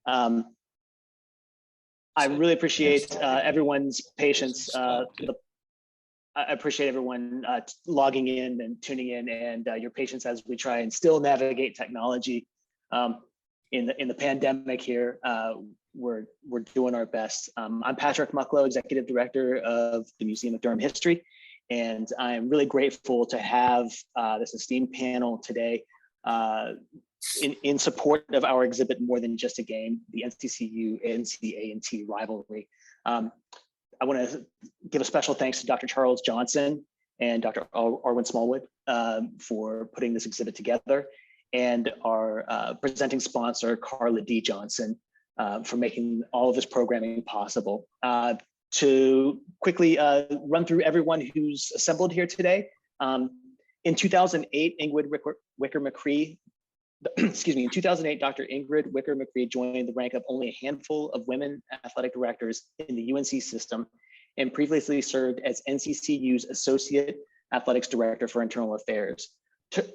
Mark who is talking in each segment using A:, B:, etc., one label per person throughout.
A: I really appreciate everyone's patience. I appreciate everyone logging in and tuning in, and your patience as we try and still navigate technology in the pandemic here. We're doing our best. I'm Patrick Mucklow, Executive Director of the Museum of Durham History, and I'm really grateful to have this esteemed panel today in support of our exhibit, More Than Just a Game, the NCCU NCA&T rivalry. I want to give a special thanks to Dr. Charles Johnson and Dr. Arwen Smallwood for putting this exhibit together, and our presenting sponsor, Carla D. Johnson, for making all of this programming possible. To quickly run through everyone who's assembled here today. In 2008, Ingrid Wicker McCree, in 2008, Dr. Ingrid Wicker McCree joined the rank of only a handful of women athletic directors in the UNC system and previously served as NCCU's Associate Athletics Director for Internal Affairs.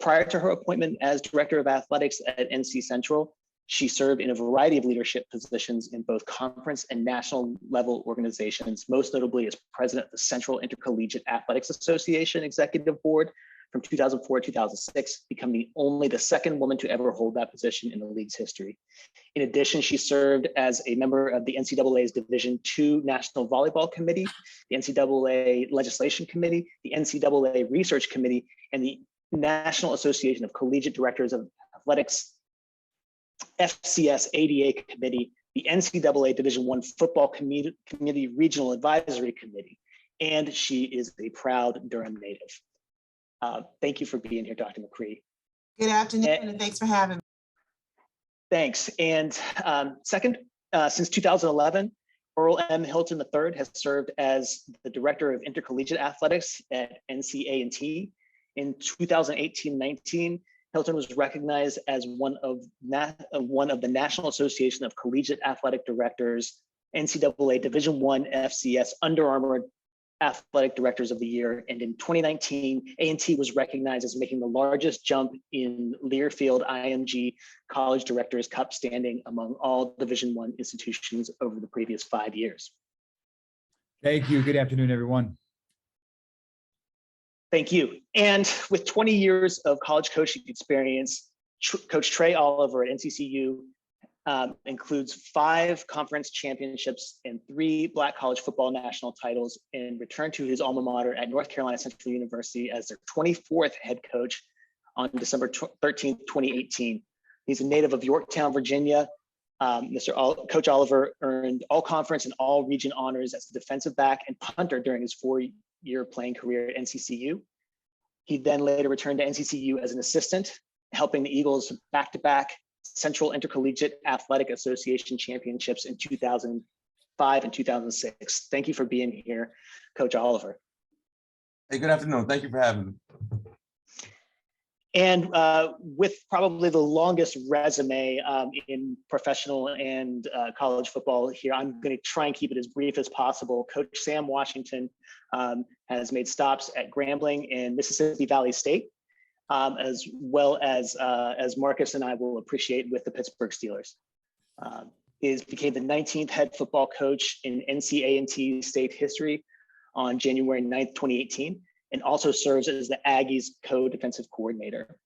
A: Prior to her appointment as Director of Athletics at NC Central, she served in a variety of leadership positions in both conference and national level organizations, most notably as President of the Central Intercollegiate Athletics Association Executive Board from 2004 to 2006, becoming only the second woman to ever hold that position in the league's history. In addition, she served as a member of the NCAA's Division II National Volleyball Committee, the NCAA Legislation Committee, the NCAA Research Committee, and the National Association of Collegiate Directors of Athletics FCS ADA Committee, the NCAA Division I Football Committee Regional Advisory Committee, and she is a proud Durham native. Thank you for being here, Dr. McCree.
B: Good afternoon, and thanks for having me.
A: Thanks. And second, since 2011, Earl Hilton III has served as the Director of Intercollegiate Athletics at NCA&T. In 2018-19, Hilton was recognized as one of the National Association of Collegiate Athletic Directors, NCAA Division I FCS Under Armour Athletic Directors of the Year. And in 2019, A&T was recognized as making the largest jump in Learfield IMG College Directors Cup standing among all Division I institutions over the previous 5 years.
C: Thank you. Good afternoon, everyone.
A: Thank you. And with 20 years of college coaching experience, Coach Trei Oliver at NCCU includes 5 conference championships and 3 Black college football national titles, and returned to his alma mater at North Carolina Central University as their 24th head coach on December 13th, 2018. He's a native of Yorktown, Virginia. Coach Oliver earned all conference and all region honors as a defensive back and punter during his 4-year playing career at NCCU. He then later returned to NCCU as an assistant, helping the Eagles back-to-back Central Intercollegiate Athletic Association championships in 2005 and 2006. Thank you for being here, Coach Oliver.
D: Hey, good afternoon. Thank you for having me.
A: And with probably the longest resume in professional and college football here, I'm going to try and keep it as brief as possible. Coach Sam Washington has made stops at Grambling and Mississippi Valley State, as well as Marcus and I will appreciate with the Pittsburgh Steelers. He became the 19th head football coach in NCA&T state history on January 9th, 2018, and also serves as the Aggies co-defensive coordinator.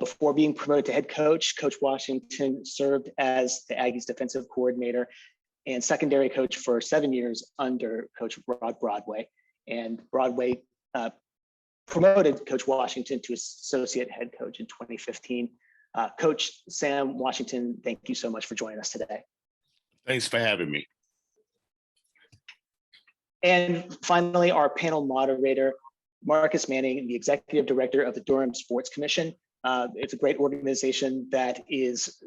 A: Before being promoted to head coach, Coach Washington served as the Aggies defensive coordinator and secondary coach for 7 years under Coach Rod Broadway. And Broadway promoted Coach Washington to associate head coach in 2015. Coach Sam Washington, thank you so much for joining us today.
E: Thanks for having me.
A: And finally, our panel moderator, Marcus Manning, the Executive Director of the Durham Sports Commission. It's a great organization that is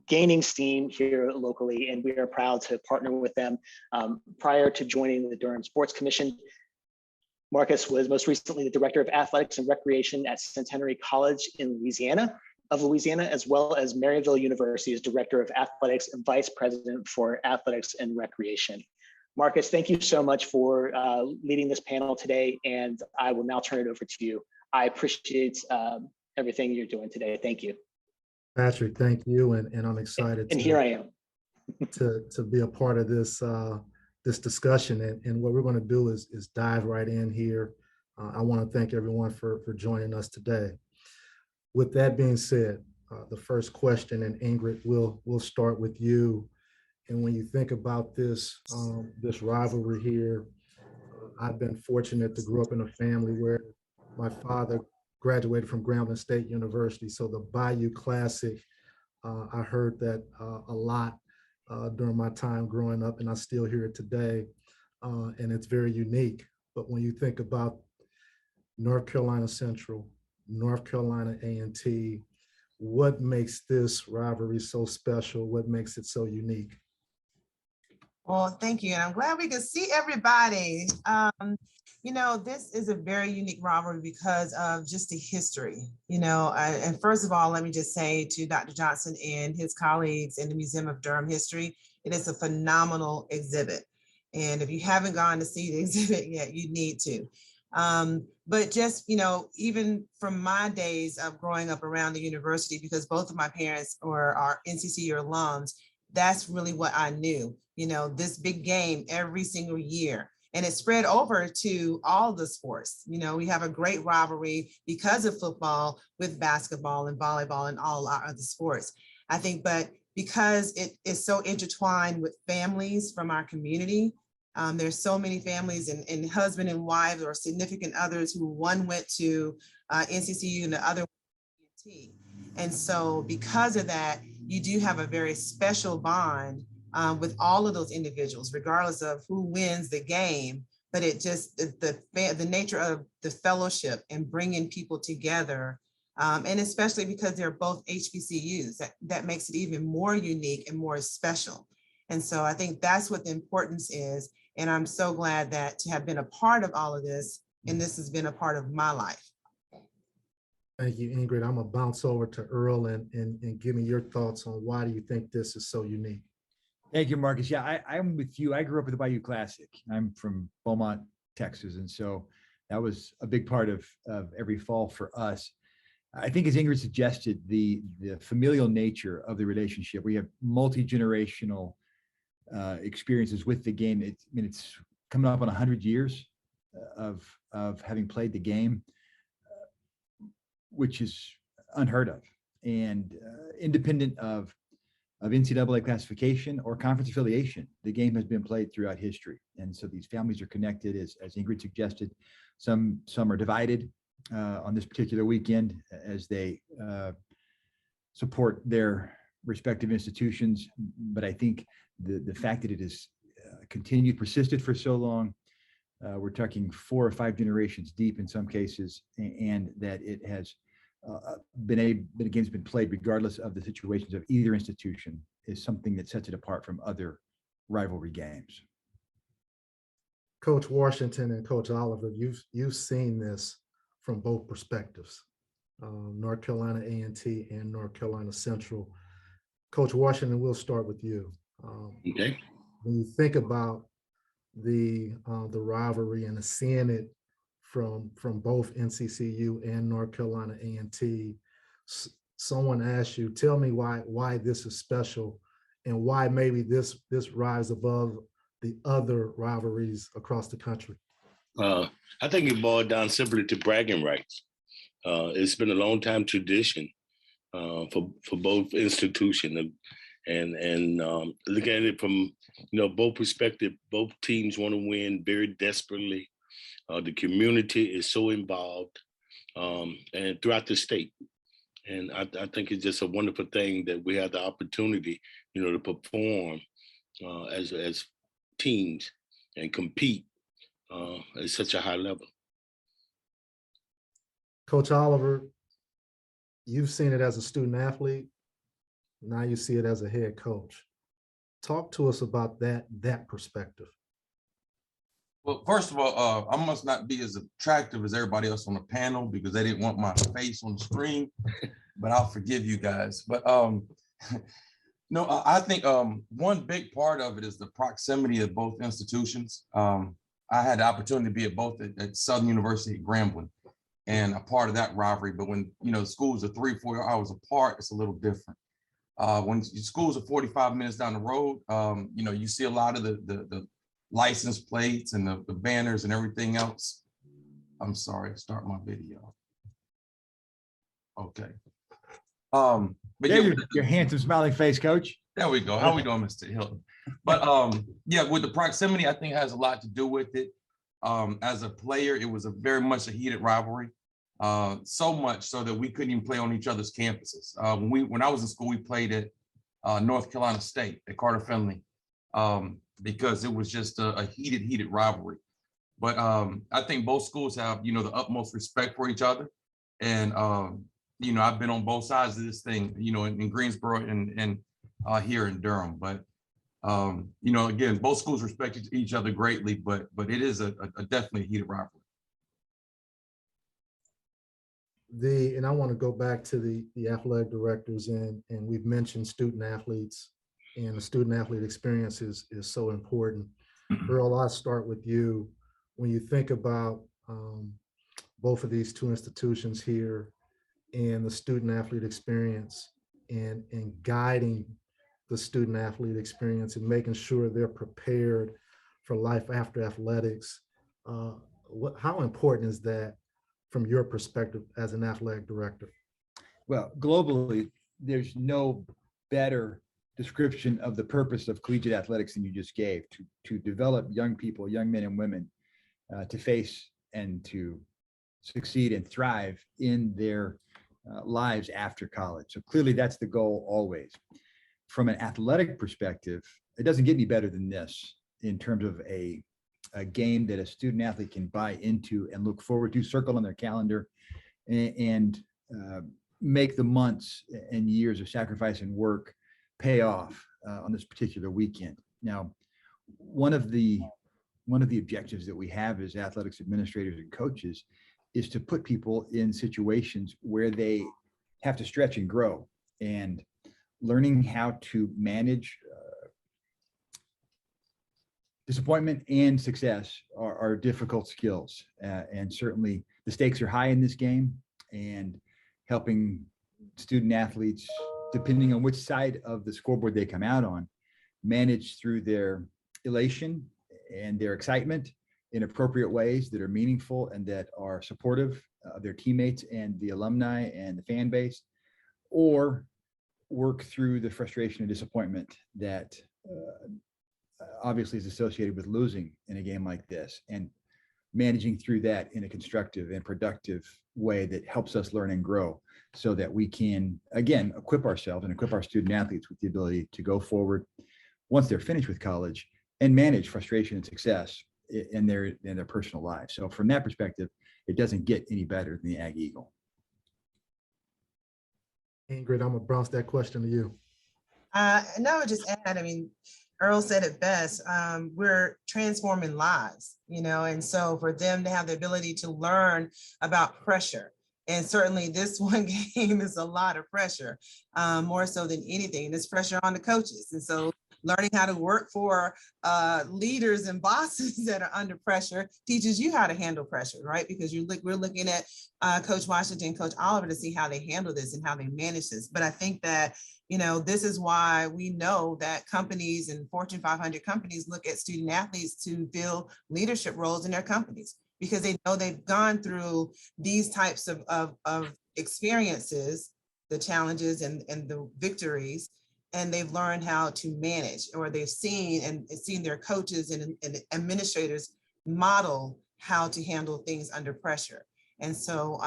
A: gaining steam here locally, and we are proud to partner with them. Prior to joining the Durham Sports Commission, Marcus was most recently the Director of Athletics and Recreation at Centenary College in Louisiana, as well as Maryville University's Director of Athletics and Vice President for Athletics and Recreation. Marcus, thank you so much for leading this panel today, and I will now turn it over to you. I appreciate everything you're doing today. Thank you.
F: Patrick, thank you, and I'm excited.
A: And here I am.
F: to be a part of this discussion. And what we're going to do is dive right in here. I want to thank everyone for joining us today. With that being said, the first question, and Ingrid, we'll start with you. And when you think about this rivalry here, I've been fortunate to grow up in a family where my father graduated from Grambling State University. So the Bayou Classic, I heard that a lot during my time growing up, and I still hear it today. And it's very unique. But when you think about North Carolina Central, North Carolina A&T, what makes this rivalry so special? What makes it so unique?
B: Well, thank you. And I'm glad we can see everybody. This is a very unique rivalry because of just the history, and first of all, let me just say to Dr. Johnson and his colleagues in the Museum of Durham History, it is a phenomenal exhibit. And if you haven't gone to see the exhibit yet, you need to. But just, even from my days of growing up around the university, because both of my parents are NCCU alums, that's really what I knew, this big game every single year. And it spread over to all the sports. We have a great rivalry because of football with basketball and volleyball and all our other sports. I think, but because it is so intertwined with families from our community, there's so many families and husband and wives or significant others who one went to NCCU and the other went to. And so because of that, you do have a very special bond with all of those individuals, regardless of who wins the game. But it just, the nature of the fellowship and bringing people together, and especially because they're both HBCUs, that makes it even more unique and more special. And so I think that's what the importance is. And I'm so glad that to have been a part of all of this, and this has been a part of my life.
F: Thank you, Ingrid. I'm gonna bounce over to Earl and give me your thoughts on why do you think this is so unique?
C: Thank you, Marcus. Yeah, I'm with you. I grew up with the Bayou Classic. I'm from Beaumont, Texas. And so that was a big part of every fall for us. I think as Ingrid suggested, the familial nature of the relationship, we have multi-generational experiences with the game. It's coming up on 100 years of having played the game, which is unheard of. And independent of NCAA classification or conference affiliation, the game has been played throughout history. And so these families are connected, as Ingrid suggested. Some are divided on this particular weekend as they support their respective institutions. But I think the fact that it has continued, persisted for so long, we're talking 4 or 5 generations deep in some cases, and that it has the game's been played regardless of the situations of either institution, is something that sets it apart from other rivalry games.
F: Coach Washington and Coach Oliver, you've seen this from both perspectives, North Carolina A&T and North Carolina Central. Coach Washington, we'll start with you.
E: Okay.
F: When you think about the rivalry and seeing it from both NCCU and North Carolina A&T, someone asked you, tell me why this is special and why maybe this rise above the other rivalries across the country.
E: I think it boiled down simply to bragging rights. It's been a long time tradition for both institutions, and looking at it from both perspectives, both teams want to win very desperately. The community is so involved, and throughout the state. And I think it's just a wonderful thing that we have the opportunity, to perform as teams and compete at such a high level.
F: Coach Oliver, you've seen it as a student athlete. Now you see it as a head coach. Talk to us about that perspective.
D: Well, first of all, I must not be as attractive as everybody else on the panel because they didn't want my face on the screen, but I'll forgive you guys. But no, I think one big part of it is the proximity of both institutions. I had the opportunity to be at both at Southern University at Grambling and a part of that rivalry. But when, the schools are 3-4 hours apart, it's a little different. When schools are 45 minutes down the road, you know, you see a lot of the license plates and the banners and everything else. I'm sorry, start my video. Okay. But
C: There,
D: yeah,
C: your handsome smiling face, Coach.
D: there we go. How we doing, Mr. Hilton? But yeah, with the proximity, I think it has a lot to do with it. As a player, it was very much a heated rivalry. So much so that we couldn't even play on each other's campuses. When I was in school, we played at North Carolina State at Carter Finley, because it was just a heated rivalry. But I think both schools have, you know, the utmost respect for each other. And, you know, I've been on both sides of this thing, you know, in Greensboro and here in Durham. But, you know, again, both schools respect each other greatly, but it is a definitely a heated rivalry.
F: And I want to go back to the athletic directors, and we've mentioned student athletes, and the student athlete experience is so important. Earl, I'll start with you. When you think about both of these two institutions here and the student athlete experience and guiding the student athlete experience and making sure they're prepared for life after athletics, how important is that from your perspective as an athletic director?
C: Well, globally, there's no better description of the purpose of collegiate athletics than you just gave, to develop young people, young men and women, to face and to succeed and thrive in their lives after college. So clearly that's the goal always. From an athletic perspective, it doesn't get any better than this in terms of a game that a student athlete can buy into and look forward to, circle on their calendar, and make the months and years of sacrifice and work pay off on this particular weekend. Now, one of the objectives that we have as athletics administrators and coaches is to put people in situations where they have to stretch and grow, and learning how to manage disappointment and success are difficult skills. And certainly the stakes are high in this game, and helping student athletes, depending on which side of the scoreboard they come out on, manage through their elation and their excitement in appropriate ways that are meaningful and that are supportive of their teammates and the alumni and the fan base, or work through the frustration and disappointment that obviously is associated with losing in a game like this, and managing through that in a constructive and productive way that helps us learn and grow, so that we can, again, equip ourselves and equip our student athletes with the ability to go forward once they're finished with college and manage frustration and success in their personal lives. So from that perspective, it doesn't get any better than the Ag Eagle.
F: Ingrid, I'm gonna bounce that question to you.
B: No, just add, I mean, Earl said it best. We're transforming lives, you know, and so for them to have the ability to learn about pressure, and certainly this one game is a lot of pressure, more so than anything. There's pressure on the coaches. And so learning how to work for leaders and bosses that are under pressure teaches you how to handle pressure, right? Because we're looking at Coach Washington, Coach Oliver, to see how they handle this and how they manage this. But I think that, you know, this is why we know that companies and Fortune 500 companies look at student athletes to fill leadership roles in their companies, because they know they've gone through these types of experiences, the challenges and the victories, and they've learned how to manage, or they've seen their coaches and administrators model how to handle things under pressure. And so,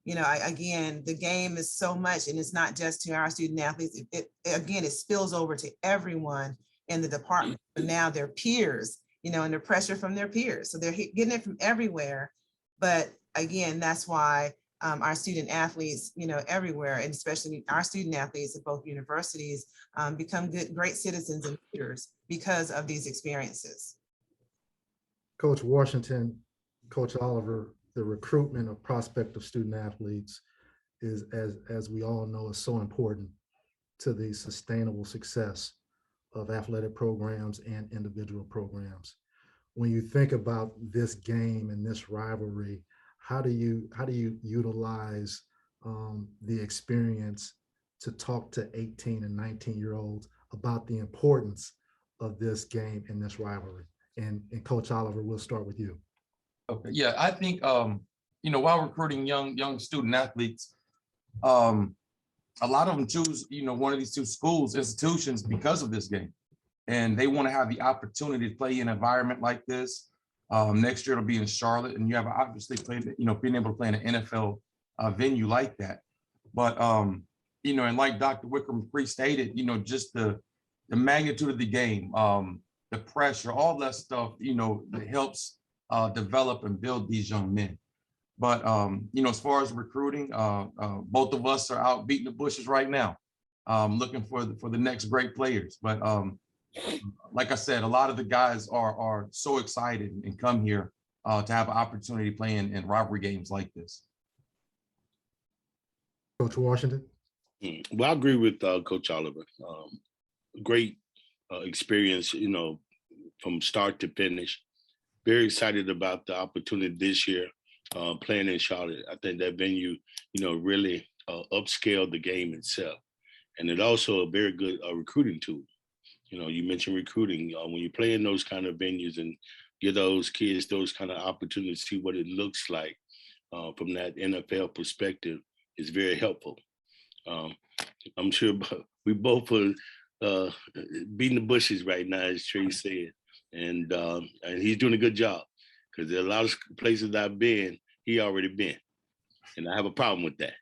B: you know, again, the game is so much, and it's not just to our student athletes. It spills over to everyone in the department. And now their peers, you know, and the pressure from their peers. So they're getting it from everywhere. But again, that's why our student athletes, you know, everywhere, and especially our student athletes at both universities, become great citizens and leaders because of these experiences.
F: Coach Washington, Coach Oliver, the recruitment of prospective student athletes is, as we all know, is so important to the sustainable success of athletic programs and individual programs. When you think about this game and this rivalry, how do you utilize the experience to talk to 18 and 19-year-olds about the importance of this game and this rivalry? And Coach Oliver, we'll start with you.
D: Okay, yeah, I think while recruiting young student athletes, a lot of them choose one of these two institutions because of this game, and they want to have the opportunity to play in an environment like this. Next year it'll be in Charlotte, and you have obviously played, being able to play in an NFL venue like that. But and like Dr. Wicker McCree stated, just the magnitude of the game, the pressure, all that stuff, that helps develop and build these young men. But as far as recruiting, both of us are out beating the bushes right now, looking for the next great players. But like I said, a lot of the guys are so excited and come here to have an opportunity playing in rivalry games like this.
F: Coach Washington?
E: Well, I agree with Coach Oliver. Great experience, from start to finish. Very excited about the opportunity this year playing in Charlotte. I think that venue, really upscaled the game itself. And it also a very good recruiting tool. You mentioned recruiting. When you play in those kind of venues and give those kids those kind of opportunities to see what it looks like from that NFL perspective is very helpful. I'm sure we both are beating the bushes right now, as Trei said, and he's doing a good job, because there are a lot of places I've been, he already been, and I have a problem with that.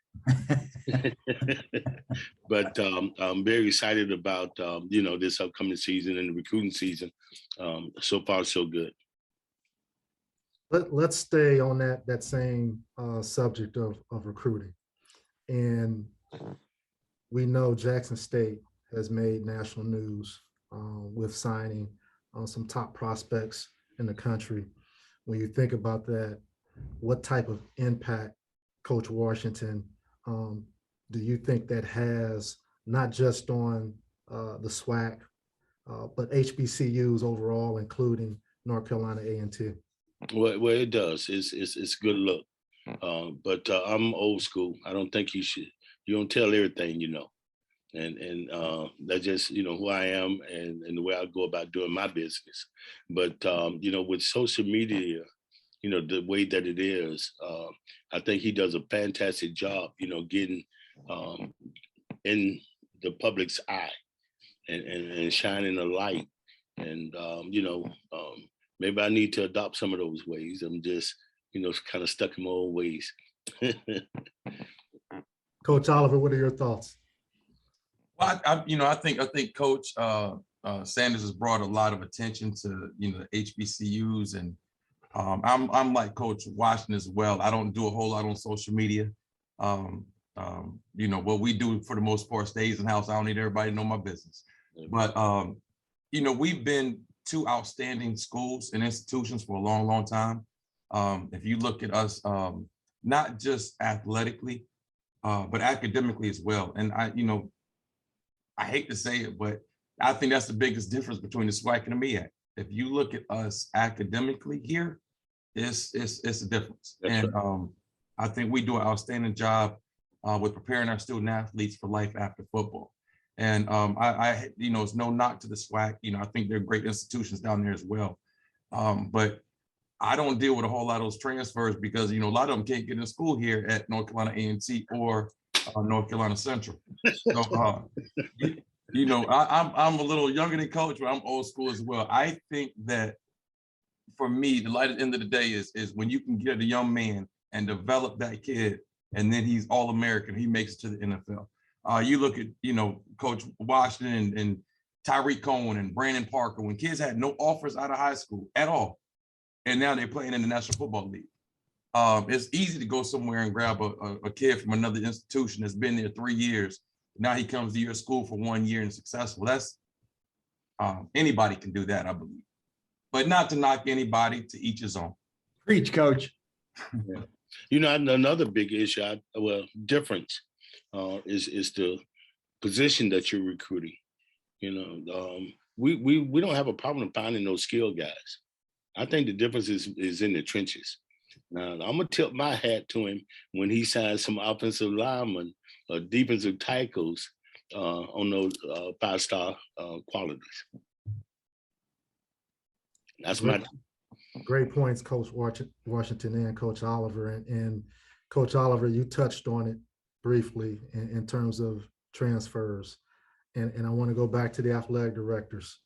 E: But I'm very excited about this upcoming season and the recruiting season. So far, so good.
F: Let's stay on that same subject of recruiting. And we know Jackson State has made national news with signing some top prospects in the country. When you think about that, what type of impact, Coach Washington, do you think that has, not just on the SWAC, but HBCUs overall, including North Carolina A&T?
E: Well, it does. It's a good look. But I'm old school. I don't think you don't tell everything, and that's just, who I am and the way I go about doing my business. But, with social media, the way that it is, I think he does a fantastic job, getting in the public's eye and shining a light. And, maybe I need to adopt some of those ways. I'm just, kind of stuck in my old ways.
F: Coach Oliver, what are your thoughts?
D: Well, I think Coach Sanders has brought a lot of attention to the HBCUs, and I'm like Coach Washington as well. I don't do a whole lot on social media. What we do for the most part stays in house. I don't need everybody to know my business. But we've been two outstanding schools and institutions for a long, long time. If you look at us, not just athletically, but academically as well. And I hate to say it, but I think that's the biggest difference between the SWAC and the MEAC. If you look at us academically here, it's a difference. That's and right. I think we do an outstanding job with preparing our student athletes for life after football. And I it's no knock to the SWAC. I think they're great institutions down there as well. But I don't deal with a whole lot of those transfers because, a lot of them can't get in school here at North Carolina A&T or North Carolina Central. So, I'm a little younger than Coach, but I'm old school as well. I think that for me, the light at the end of the day is when you can get a young man and develop that kid, and then he's All-American, he makes it to the NFL. You look at, Coach Washington and Tyreek Cohen and Brandon Parker, when kids had no offers out of high school at all, and now they're playing in the National Football League. It's easy to go somewhere and grab a kid from another institution that's been there 3 years. Now he comes to your school for 1 year and successful. That's anybody can do that, I believe. But not to knock anybody, to each his own.
C: Preach, Coach.
E: Yeah. Another big issue, difference is the position that you're recruiting. We don't have a problem finding those skilled guys. I think the difference is in the trenches. Now, I'm going to tip my hat to him when he signs some offensive linemen defensive tackles on those 5-star qualities. That's my.
F: Great points, Coach Washington and Coach Oliver. And Coach Oliver, you touched on it briefly in terms of transfers. And I want to go back to the athletic directors.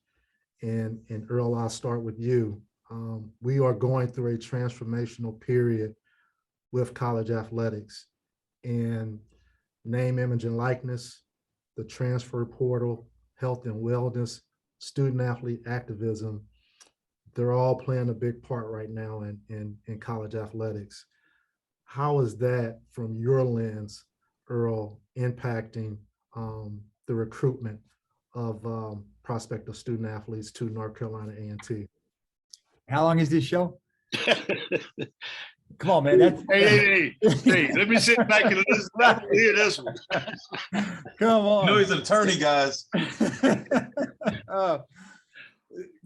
F: And Earl, I'll start with you. We are going through a transformational period with college athletics, and name, image, and likeness, the transfer portal, health and wellness, student athlete activism, they're all playing a big part right now in college athletics. How is that, from your lens, Earl, impacting the recruitment of prospective student athletes to North Carolina A&T?
C: How long is this show? Come on, man. That's
E: Hey, let me sit back and listen. I can hear this one.
C: Come on.
D: You know he's an attorney, guys.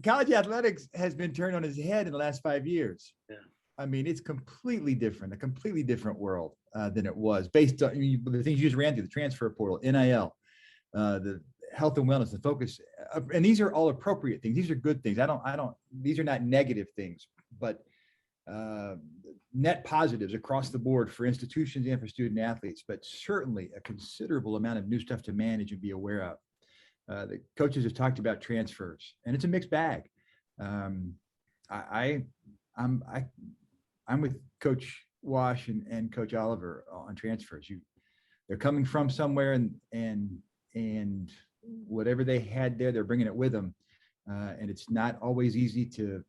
C: College athletics has been turned on its head in the last 5 years.
E: Yeah.
C: I mean, it's completely different, a completely different world than it was, based on the things you just ran through, the transfer portal, NIL, the health and wellness, the focus, and these are all appropriate things. These are good things. These are not negative things, but net positives across the board for institutions and for student athletes, but certainly a considerable amount of new stuff to manage and be aware of. The coaches have talked about transfers, and it's a mixed bag. I'm with Coach Wash and Coach Oliver on transfers. They're coming from somewhere, and whatever they had there, they're bringing it with them, and it's not always easy to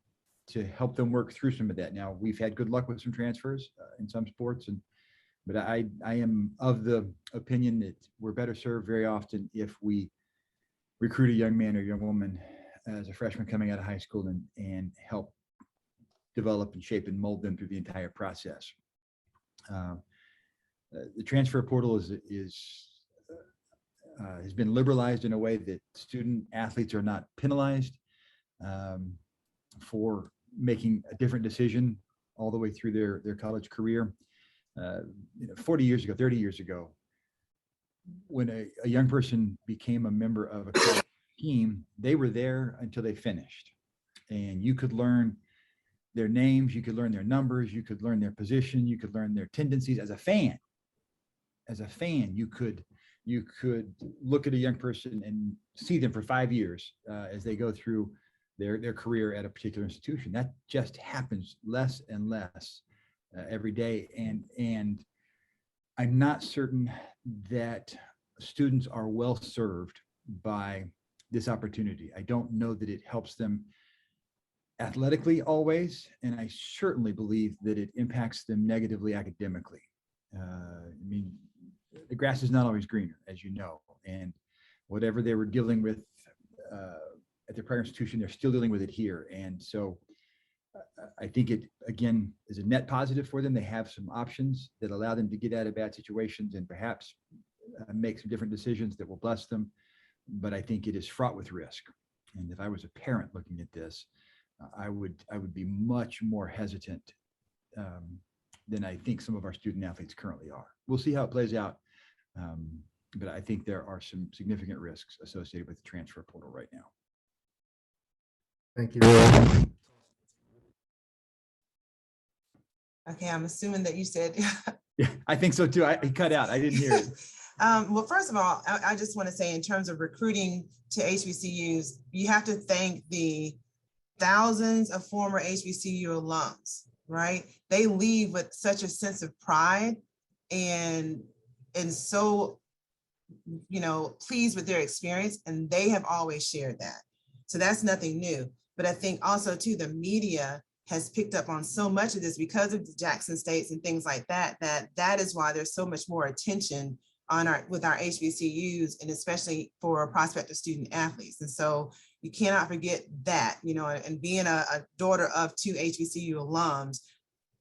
C: help them work through some of that. Now, we've had good luck with some transfers in some sports, but I am of the opinion that we're better served very often if we recruit a young man or young woman as a freshman coming out of high school and help develop and shape and mold them through the entire process. The transfer portal has been liberalized in a way that student athletes are not penalized for making a different decision all the way through their college career. 40 years ago, 30 years ago, when a young person became a member of a college team, they were there until they finished. And you could learn their names, you could learn their numbers, you could learn their position, you could learn their tendencies as a fan. As a fan, you could look at a young person and see them for 5 years as they go through their career at a particular institution. That just happens less and less every day. And I'm not certain that students are well served by this opportunity. I don't know that it helps them athletically always, and I certainly believe that it impacts them negatively academically. I mean, the grass is not always greener, as you know, and whatever they were dealing with at their prior institution, they're still dealing with it here. And so I think it, again, is a net positive for them. They have some options that allow them to get out of bad situations and perhaps make some different decisions that will bless them. But I think it is fraught with risk. And if I was a parent looking at this, I would be much more hesitant than I think some of our student athletes currently are. We'll see how it plays out. But I think there are some significant risks associated with the transfer portal right now.
F: Thank you.
B: Okay, I'm assuming that you said.
C: Yeah, I think so too. He cut out. I didn't hear it.
B: Well, first of all, I just want to say, in terms of recruiting to HBCUs, you have to thank the thousands of former HBCU alums, right? They leave with such a sense of pride and so, pleased with their experience, and they have always shared that. So that's nothing new. But I think also too, the media has picked up on so much of this because of the Jackson States and things like that, that is why there's so much more attention with our HBCUs, and especially for prospective student athletes. And so you cannot forget that, and being a daughter of 2 HBCU alums,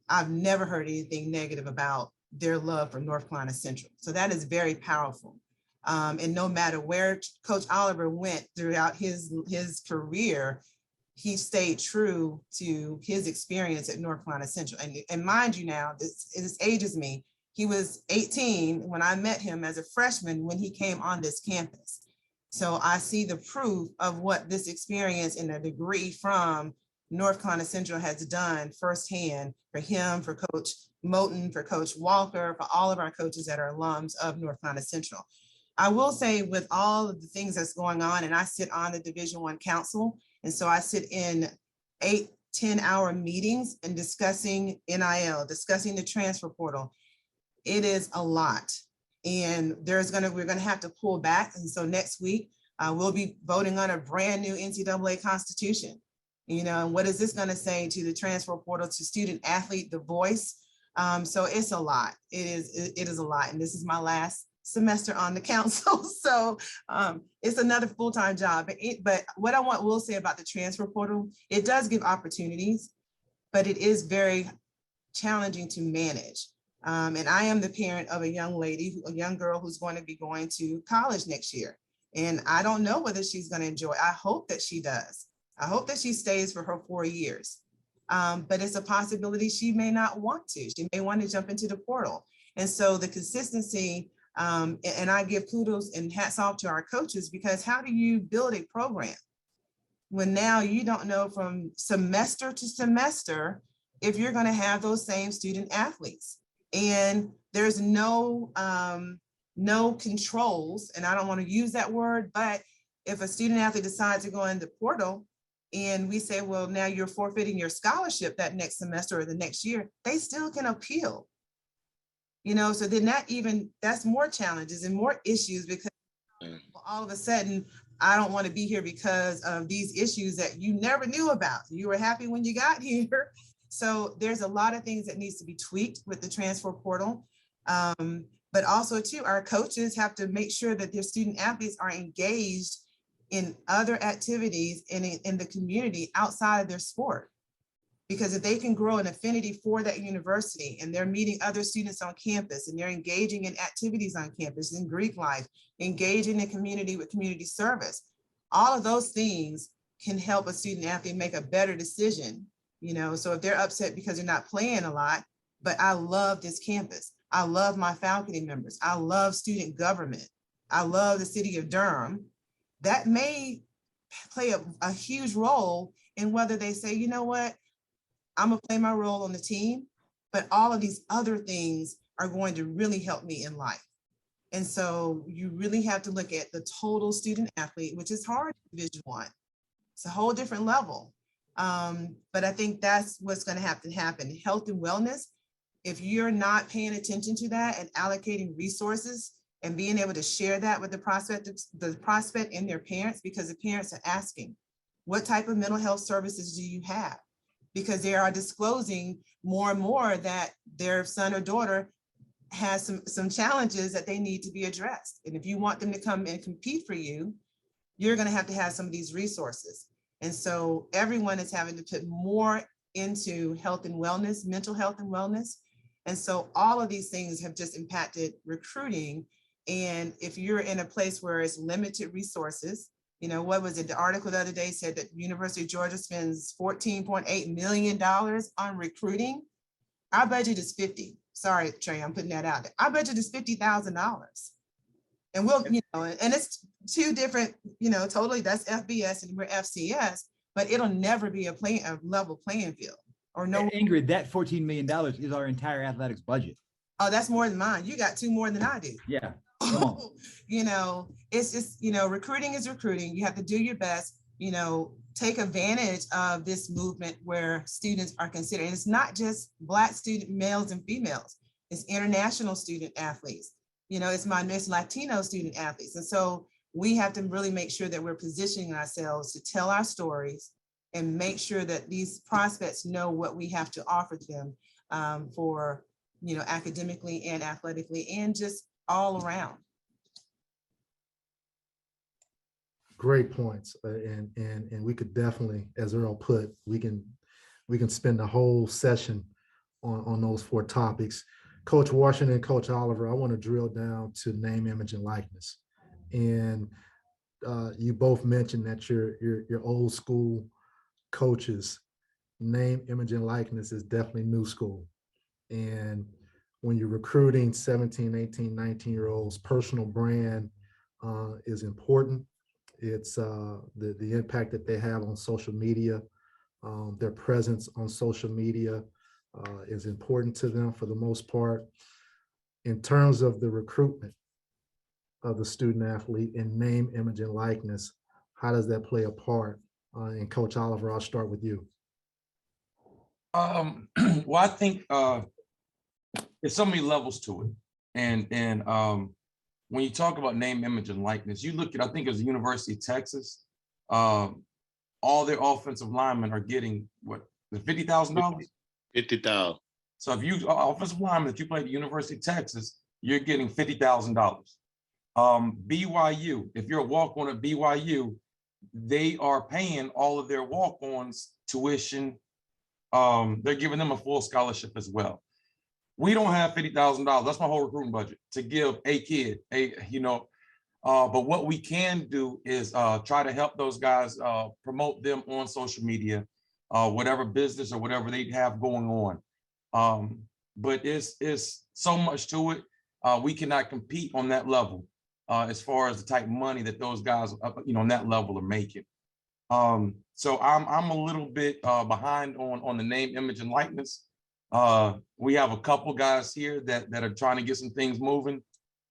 B: I've never heard anything negative about their love for North Carolina Central. So that is very powerful. And no matter where Coach Oliver went throughout his career, he stayed true to his experience at North Carolina Central. And mind you now, this ages me, He was 18 when I met him as a freshman when he came on this campus. So I see the proof of what this experience and a degree from North Carolina Central has done firsthand for him, for Coach Moten, for Coach Walker, for all of our coaches that are alums of North Carolina Central. I will say with all of the things that's going on, and I sit on the Division I Council, and so I sit in 8-10-hour meetings and discussing NIL, discussing the transfer portal. It is a lot, and we're gonna have to pull back. And so next week we'll be voting on a brand new NCAA Constitution. You know, and what is this going to say to the transfer portal, to student athlete, the voice? So it's a lot. It is a lot, and this is my last semester on the council, so it's another full-time job. But what I will say about the transfer portal, it does give opportunities, but it is very challenging to manage. And I am the parent of a young lady, a young girl who's going to be going to college next year. And I don't know whether she's going to enjoy it. I hope that she does. I hope that she stays for her 4 years. But it's a possibility she may not want to. She may want to jump into the portal. And so the consistency, and I give kudos and hats off to our coaches, because how do you build a program when now you don't know from semester to semester if you're going to have those same student athletes? And there's no controls, and I don't want to use that word, but if a student athlete decides to go in the portal and we say, well, now you're forfeiting your scholarship that next semester or the next year, they still can appeal. You know, so then that's more challenges and more issues, because all of a sudden, I don't want to be here because of these issues that you never knew about. You were happy when you got here. So there's a lot of things that needs to be tweaked with the transfer portal. But also too, our coaches have to make sure that their student athletes are engaged in other activities in the community outside of their sport. Because if they can grow an affinity for that university, and they're meeting other students on campus, and they're engaging in activities on campus, in Greek life, engaging in community with community service, all of those things can help a student athlete make a better decision. You know, so if they're upset because they're not playing a lot, but I love this campus, I love my faculty members, I love student government, I love the city of Durham, that may play a huge role in whether they say, you know what, I'm gonna play my role on the team, but all of these other things are going to really help me in life. And so you really have to look at the total student athlete, which is hard in Division I. It's a whole different level. But I think that's what's going to have to happen. Health and wellness, if you're not paying attention to that and allocating resources and being able to share that with the prospect and their parents, because the parents are asking, what type of mental health services do you have? Because they are disclosing more and more that their son or daughter has some challenges that they need to be addressed. And if you want them to come and compete for you, you're going to have some of these resources. And so everyone is having to put more into health and wellness, mental health and wellness. And so all of these things have just impacted recruiting. And if you're in a place where it's limited resources, you know, what was it? The article the other day said that University of Georgia spends $14.8 million on recruiting. Our budget is 50. Sorry, Trey, I'm putting that out there. Our budget is $50,000. And we'll, you know, and it's two different, you know, totally, that's FBS and we're FCS, but it'll never be a level playing field or no.
C: Ingrid, that $14 million is our entire athletics budget.
B: Oh, that's more than mine. You got two more than I do.
C: Yeah. Come on.
B: You know, it's just, you know, recruiting is recruiting. You have to do your best, you know, take advantage of this movement where students are considered. And it's not just Black student males and females. It's international student athletes. You know, it's Latino student athletes. And so we have to really make sure that we're positioning ourselves to tell our stories and make sure that these prospects know what we have to offer them for, you know, academically and athletically and just all around.
F: Great points. And we could definitely, as Earl put, we can spend the whole session on those 4 topics. Coach Washington, Coach Oliver, I want to drill down to name, image, and likeness. And you both mentioned that your old school coaches, name, image, and likeness is definitely new school. And when you're recruiting 17, 18, 19-year-olds, personal brand is important. It's the impact that they have on social media. Their presence on social media is important to them for the most part. In terms of the recruitment of the student athlete in name, image, and likeness, how does that play a part? And Coach Oliver, I'll start with you.
D: Well, I think there's so many levels to it. And when you talk about name, image, and likeness, you look at, I think it was the University of Texas, all their offensive linemen are getting what, $50,000?
E: 50,000.
D: So if you offensive lineman, if you play at the University of Texas, you're getting $50,000. BYU, if you're a walk-on at BYU, they are paying all of their walk-ons tuition. They're giving them a full scholarship as well. We don't have $50,000. That's my whole recruiting budget to give a kid, but what we can do is try to help those guys, promote them on social media, whatever business or whatever they have going on. But it's so much to it. We cannot compete on that level as far as the type of money that those guys, on that level are making. So I'm a little bit behind on the name, image, and likeness. We have a couple guys here that are trying to get some things moving,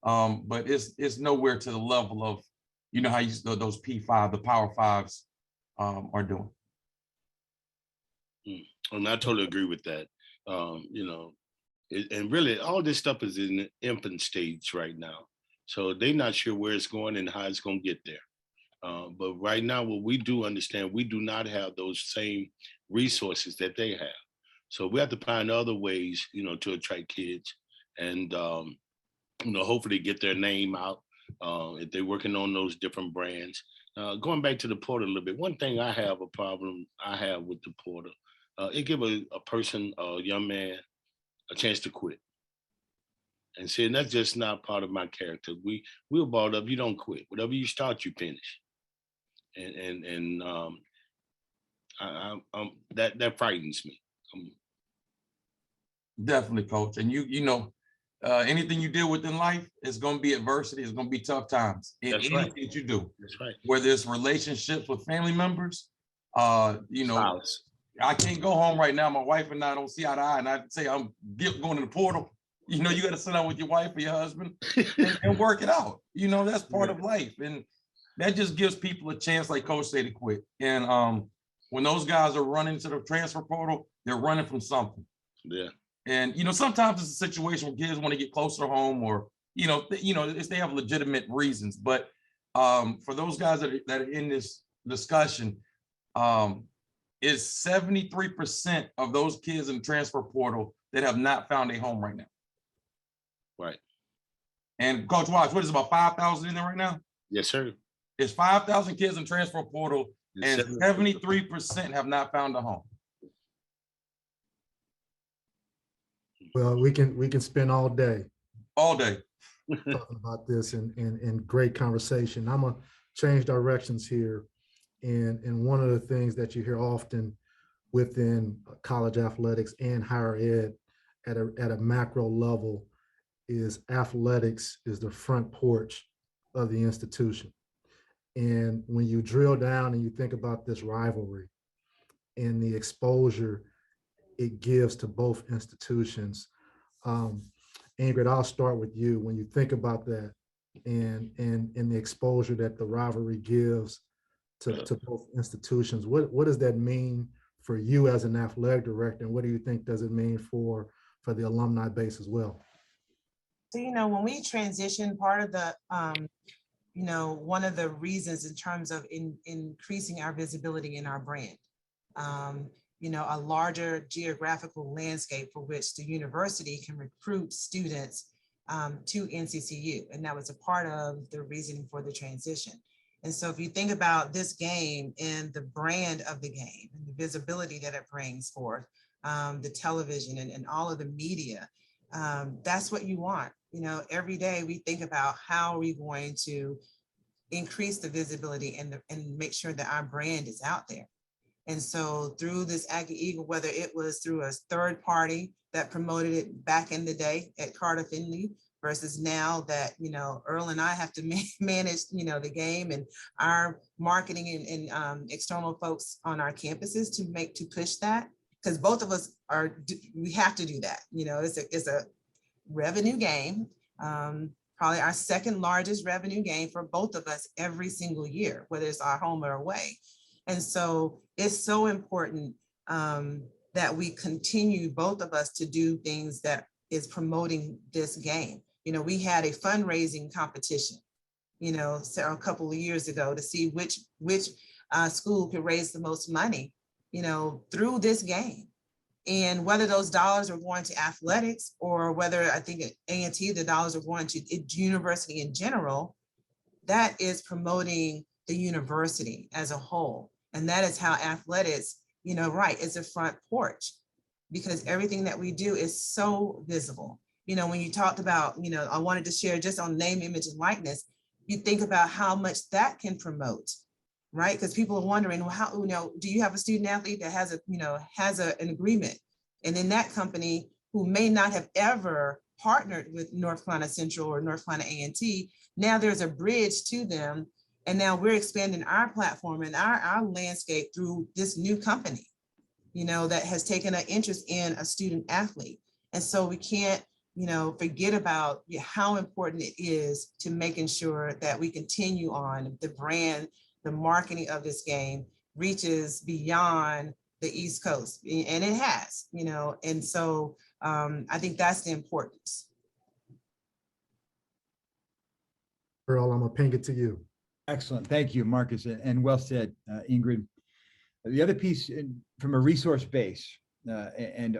D: but it's nowhere to the level of, how those P5, the Power Fives are doing.
E: And I totally agree with that. And really all this stuff is in the infant stage right now. So they're not sure where it's going and how it's going to get there. But right now, what we do understand, we do not have those same resources that they have. So we have to find other ways, to attract kids and, hopefully get their name out if they're working on those different brands. Going back to the portal a little bit, one thing I have with the portal, it gives a person, a young man, a chance to quit. And saying that's just not part of my character. We're brought up, you don't quit. Whatever you start, you finish. And that frightens me.
D: Definitely, Coach. And anything you deal with in life is going to be adversity. It's going to be tough times in anything that you do.
E: That's right. Whether
D: it's relationships with family members, Solace. I can't go home right now. My wife and I don't see eye to eye, and I say I'm going to the portal. You got to sit down with your wife or your husband and work it out. That's part of life, and that just gives people a chance, like Coach said, to quit. And when those guys are running to the transfer portal, they're running from something.
E: Yeah.
D: And sometimes it's a situation where kids want to get closer to home, or if they have legitimate reasons. But for those guys that are in this discussion, is 73% of those kids in the transfer portal that have not found a home right now.
E: Right.
D: And Coach Watts, what is about 5,000 in there right now?
E: Yes, sir.
D: It's 5,000 kids in transfer portal, and 73% have not found a home.
F: Well, we can spend all day
D: talking
F: about this and great conversation. I'm gonna change directions here. And one of the things that you hear often within college athletics and higher ed at a macro level is athletics is the front porch of the institution. And when you drill down and you think about this rivalry and the exposure it gives to both institutions, Ingrid, I'll start with you. When you think about that and the exposure that the rivalry gives to both institutions, what does that mean for you as an athletic director, and what do you think does it mean for the alumni base as well?
B: So, when we transition, part of the, one of the reasons in terms of increasing our visibility in our brand, a larger geographical landscape for which the university can recruit students to NCCU. And that was a part of the reasoning for the transition. And so if you think about this game and the brand of the game and the visibility that it brings forth, the television and all of the media, that's what you want. Every day we think about how are we going to increase the visibility and make sure that our brand is out there. And so through this Aggie Eagle, whether it was through a third party that promoted it back in the day at Carter Finley versus now that, Earl and I have to manage, the game and our marketing and external folks on our campuses to push that. Because both of us we have to do that. It's a revenue game, probably our second largest revenue game for both of us every single year, whether it's our home or away. And so it's so important that we continue, both of us, to do things that is promoting this game. We had a fundraising competition, so a couple of years ago to see which school could raise the most money, through this game. And whether those dollars are going to athletics or whether I think at A&T, the dollars are going to university in general, that is promoting the university as a whole. And that is how athletics, right, is a front porch, because everything that we do is so visible. When you talked about, I wanted to share just on name, image, and likeness, you think about how much that can promote, right? Because people are wondering, well, how, do you have a student athlete that has an agreement? And then that company who may not have ever partnered with North Carolina Central or North Carolina A&T, now there's a bridge to them. And now we're expanding our platform and our landscape through this new company, that has taken an interest in a student athlete. And so we can't, forget about how important it is to making sure that we continue on the brand, the marketing of this game reaches beyond the East Coast, and it has, and so I think that's the importance.
F: Earl, I'm gonna ping it to you.
C: Excellent. Thank you, Marcus, and well said, Ingrid. The other piece from a resource base and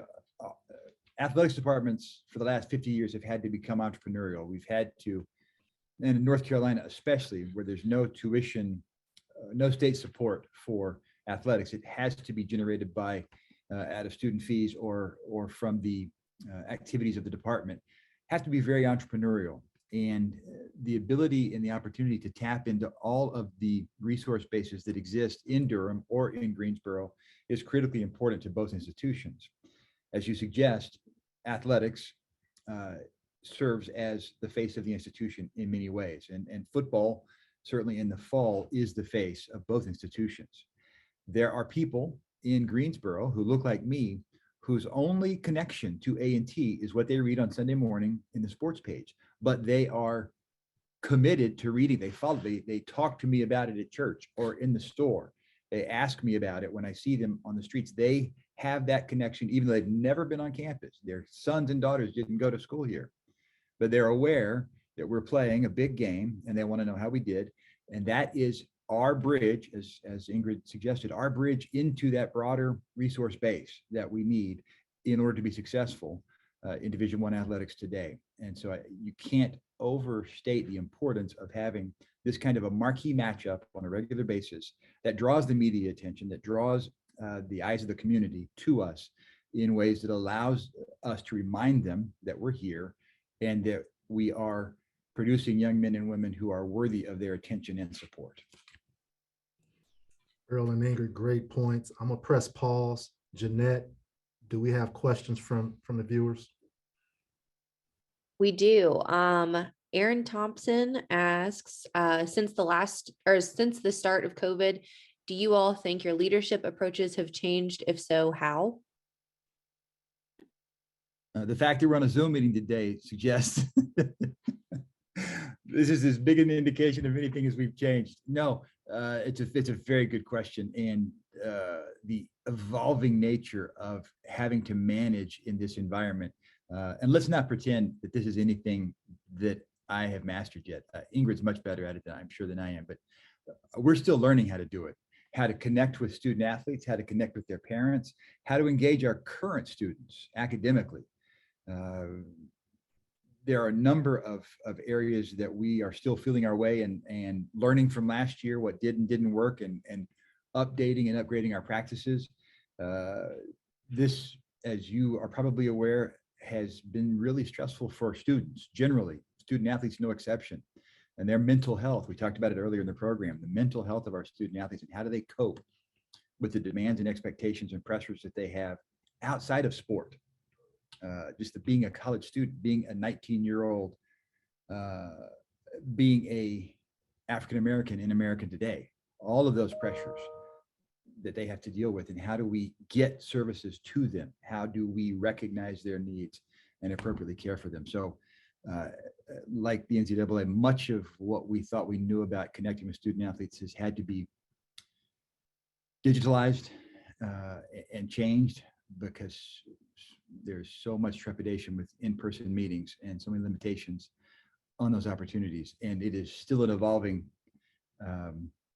C: athletics departments for the last 50 years have had to become entrepreneurial. We've had to, and in North Carolina especially, where there's no tuition, no state support for athletics, it has to be generated by out of student fees or from the activities of the department. Have to be very entrepreneurial, and the ability and the opportunity to tap into all of the resource bases that exist in Durham or in Greensboro is critically important to both institutions. As you suggest, athletics serves as the face of the institution in many ways, and football, certainly in the fall, is the face of both institutions. There are people in Greensboro who look like me, whose only connection to A&T is what they read on Sunday morning in the sports page, but they are committed to reading. They follow, they talk to me about it at church or in the store. They ask me about it when I see them on the streets. They have that connection, even though they've never been on campus. Their sons and daughters didn't go to school here, but they're aware that we're playing a big game and they want to know how we did. And that is our bridge, as Ingrid suggested, our bridge into that broader resource base that we need in order to be successful in Division I athletics today. And so you can't overstate the importance of having this kind of a marquee matchup on a regular basis that draws the media attention, that draws the eyes of the community to us in ways that allows us to remind them that we're here and that we are producing young men and women who are worthy of their attention and support.
F: Earl and Ingrid, great points. I'm gonna press pause. Jeanette, do we have questions from the viewers?
G: We do. Aaron Thompson asks, since the start of COVID, do you all think your leadership approaches have changed? If so, how?
C: The fact that we're on a Zoom meeting today suggests this is as big an indication of anything as we've changed. No, it's a very good question, and the evolving nature of having to manage in this environment. And let's not pretend that this is anything that I have mastered yet. Ingrid's much better at it than I'm sure than I am, but we're still learning how to do it, how to connect with student athletes, how to connect with their parents, how to engage our current students academically. There are a number of areas that we are still feeling our way and learning from last year, what did and didn't work, and updating and upgrading our practices. This, as you are probably aware, has been really stressful for students generally, student athletes no exception, and their mental health. We talked about it earlier in the program, the mental health of our student athletes and how do they cope with the demands and expectations and pressures that they have outside of sport. just the being a college student, being a 19-year-old, being a African-American in America today, all of those pressures that they have to deal with, and how do we get services to them? How do we recognize their needs and appropriately care for them? So like the NCAA, much of what we thought we knew about connecting with student athletes has had to be digitalized and changed, because there's so much trepidation with in-person meetings and so many limitations on those opportunities. And it is still an evolving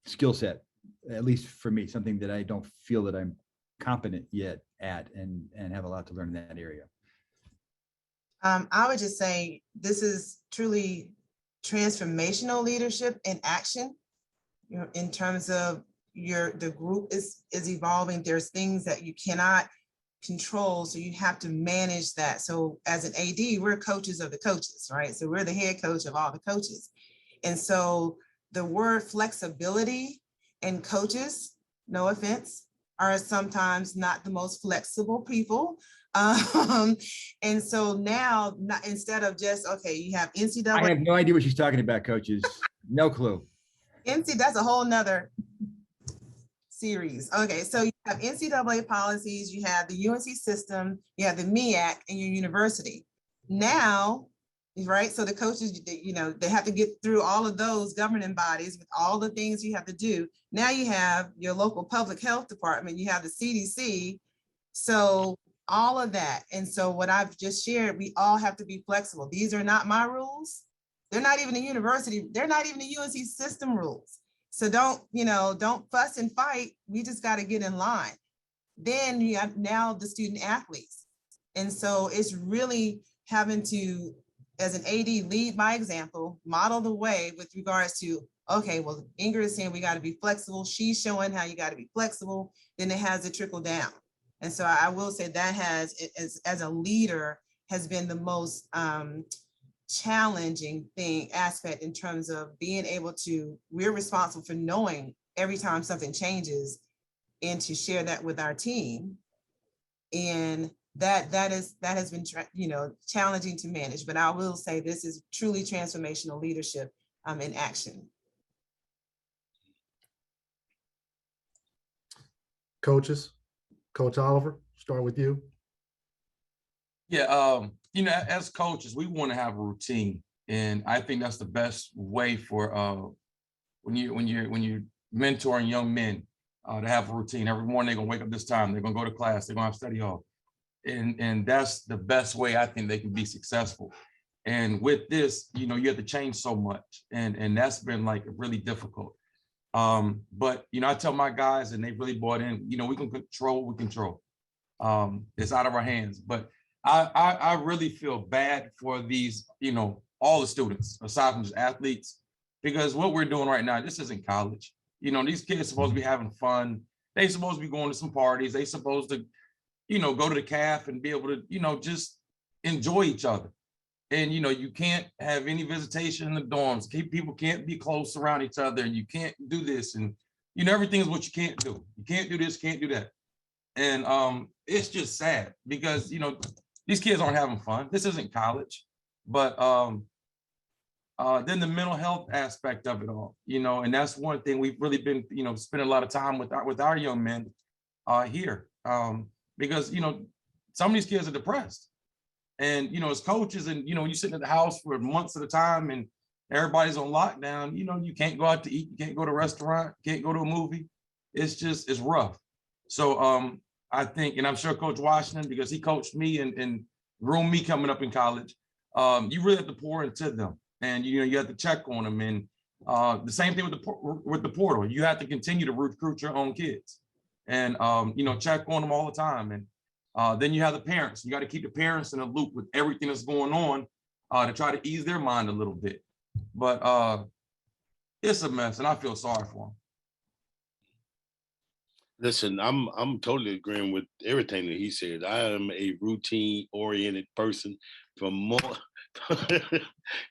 C: skill set, at least for me, something that I don't feel that I'm competent yet at, and have a lot to learn in that area.
B: I would just say this is truly transformational leadership in action. You know, in terms of the group is evolving. There's things that you cannot control, so you have to manage that. So as an AD, we're coaches of the coaches, right? So we're the head coach of all the coaches. And so the word flexibility and coaches, no offense, are sometimes not the most flexible people. And so now, instead of just, okay, you have NCAA.
C: I have no idea what she's talking about, coaches. No clue.
B: That's a whole nother series. Okay, so you have NCAA policies, you have the UNC system, you have the MEAC, and your university. Now, right, so the coaches, they have to get through all of those governing bodies with all the things you have to do. Now you have your local public health department, you have the CDC, so all of that. And so what I've just shared, we all have to be flexible. These are not my rules. They're not even the university, they're not even the UNC system rules. So don't fuss and fight. We just got to get in line. Then you have now the student athletes. And so it's really having to, as an AD, lead by example, model the way with regards to, okay, well, Ingrid is saying we got to be flexible. She's showing how you got to be flexible. Then it has to trickle down. And so I will say that has, as a leader, has been the most challenging aspect in terms of being able to, we're responsible for knowing every time something changes and to share that with our team. And that has been challenging to manage, but I will say this is truly transformational leadership in action.
F: Coaches, Coach Oliver, start with you.
D: Yeah, as coaches, we want to have a routine, and I think that's the best way for when you're mentoring young men to have a routine. Every morning they're gonna wake up this time, they're gonna go to class, they're gonna have study hall, and that's the best way I think they can be successful. And with this, you have to change so much, and that's been like really difficult. But I tell my guys, and they really bought in. We can control what we control. It's out of our hands, but I really feel bad for these, all the students, aside from just athletes, because what we're doing right now, this isn't college. These kids are supposed to be having fun. They supposed to be going to some parties. They supposed to, go to the CAF and be able to, just enjoy each other. And, you can't have any visitation in the dorms. People can't be close around each other, and you can't do this. And, everything is what you can't do. You can't do this, can't do that. And it's just sad because, these kids aren't having fun. This isn't college. But then the mental health aspect of it all, and that's one thing we've really been, spending a lot of time with our young men here, because, some of these kids are depressed. And, as coaches and, you sit in the house for months at a time and everybody's on lockdown, you can't go out to eat, you can't go to a restaurant, can't go to a movie. It's rough. So I think, and I'm sure Coach Washington, because he coached me and groomed me coming up in college, you really have to pour into them, and you have to check on them. And the same thing with the portal. You have to continue to recruit your own kids, and check on them all the time. And then you have the parents. You got to keep the parents in a loop with everything that's going on to try to ease their mind a little bit. But it's a mess, and I feel sorry for them.
E: Listen, I'm totally agreeing with everything that he said. I am a routine-oriented person from more,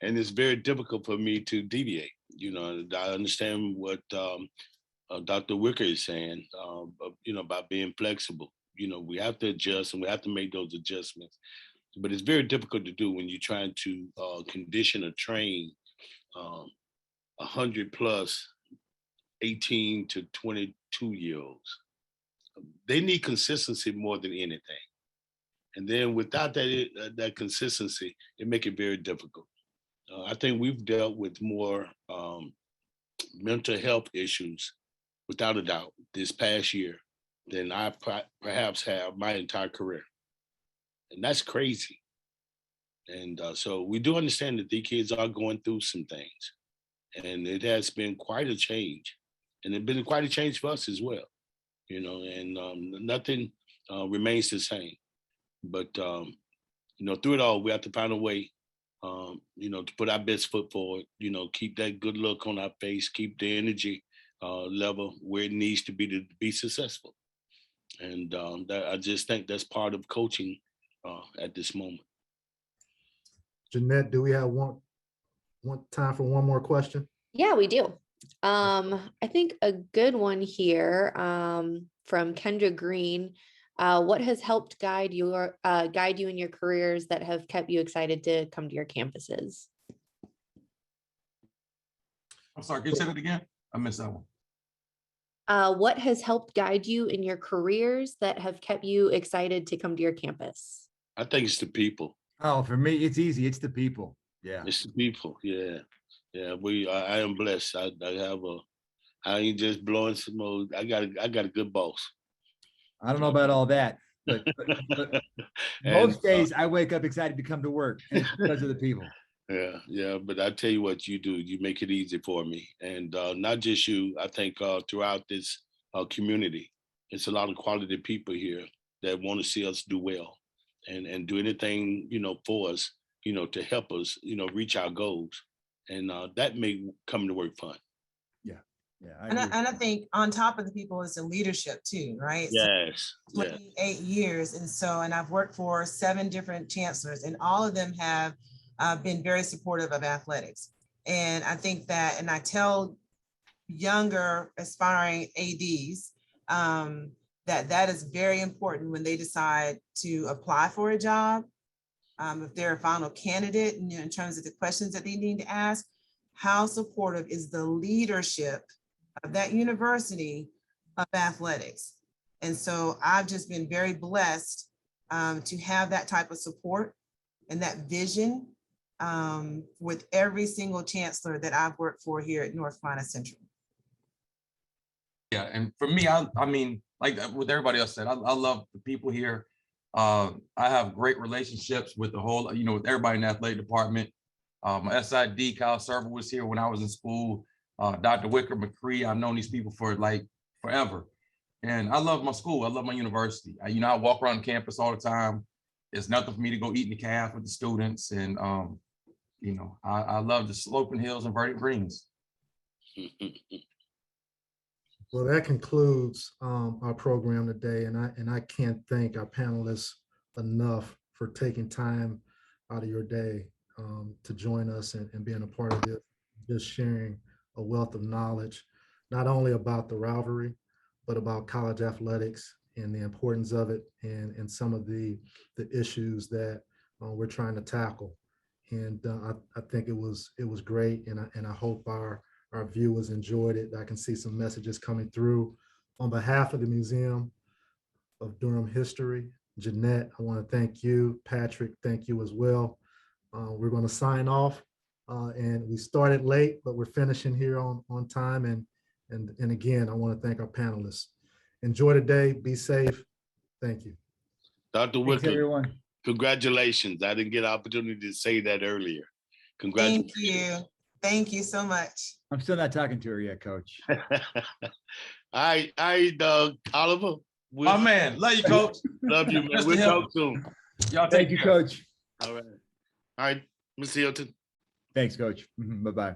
E: and it's very difficult for me to deviate. I understand what Dr. Wicker is saying, about being flexible. We have to adjust, and we have to make those adjustments. but it's very difficult to do when you're trying to condition or train 100 plus 18 to 22-year-olds. They need consistency more than anything. And then without that consistency, it makes it very difficult. I think we've dealt with more mental health issues, without a doubt, this past year than I perhaps have my entire career. And that's crazy. And so we do understand that the kids are going through some things. And it has been quite a change. And it's been quite a change for us as well, you know, and nothing remains the same. But, you know, through it all, we have to find a way, you know, to put our best foot forward, you know, keep that good look on our face, keep the energy level where it needs to be successful. And I just think that's part of coaching at this moment.
F: Jeanette, do we have one time for one more question?
G: Yeah, we do. I think a good one here from Kendra Green. What has helped guide you in your careers that have kept you excited to come to your campuses?
D: I'm sorry, can you say that again? I missed that one.
G: What has helped guide you in your careers that have kept you excited to come to your campus?
E: I think it's the people.
C: Oh, for me, it's easy. It's the people. Yeah.
E: It's the people. Yeah. Yeah. I am blessed. I ain't just blowing smoke. I got a good boss.
C: I don't know about all that, but most days I wake up excited to come to work, and it's because of the people.
E: Yeah. But I tell you what you do. You make it easy for me. And not just you, I think throughout this community, it's a lot of quality people here that want to see us do well and do anything, you know, for us, you know, to help us, you know, reach our goals. And that make coming to work fun.
C: Yeah.
B: And I think on top of the people is the leadership too, right?
E: Yes.
B: So 28 years. And I've worked for 7 different chancellors, and all of them have been very supportive of athletics. And I think that, and I tell younger aspiring ADs that is very important when they decide to apply for a job. If they're a final candidate, you know, in terms of the questions that they need to ask, how supportive is the leadership of that university of athletics? And so I've just been very blessed to have that type of support and that vision with every single chancellor that I've worked for here at North Carolina Central.
D: Yeah, and for me, I mean, like what everybody else said, I love the people here. I have great relationships with the whole, you know, with everybody in the athletic department. My SID, Kyle Server, was here when I was in school. Dr. Wicker McCree, I've known these people for like forever. And I love my school. I love my university. I walk around campus all the time. It's nothing for me to go eat in the caf with the students. And, you know, I love the sloping hills and verdant greens.
F: Well, that concludes our program today. And I can't thank our panelists enough for taking time out of your day to join us and being a part of this, just sharing a wealth of knowledge, not only about the rivalry, but about college athletics and the importance of it and some of the issues that we're trying to tackle. And I think it was great, and I hope our viewers enjoyed it. I can see some messages coming through. On behalf of the Museum of Durham History, Jeanette, I want to thank you. Patrick, thank you as well. We're going to sign off, and we started late, but we're finishing here on time. And again, I want to thank our panelists. Enjoy the day. Be safe. Thank you.
E: Dr. Wicker,
C: everyone.
E: Congratulations. I didn't get an opportunity to say that earlier. Congratulations.
B: Thank you. Thank you so much.
C: I'm still not talking to her yet, Coach.
E: All right, Oliver.
D: My man, love you, Coach.
E: Love you, man. We'll talk soon.
D: Y'all take
C: Thank you,
D: care.
C: Coach.
E: All right, Mr. Hilton.
C: Thanks, Coach. Bye-bye.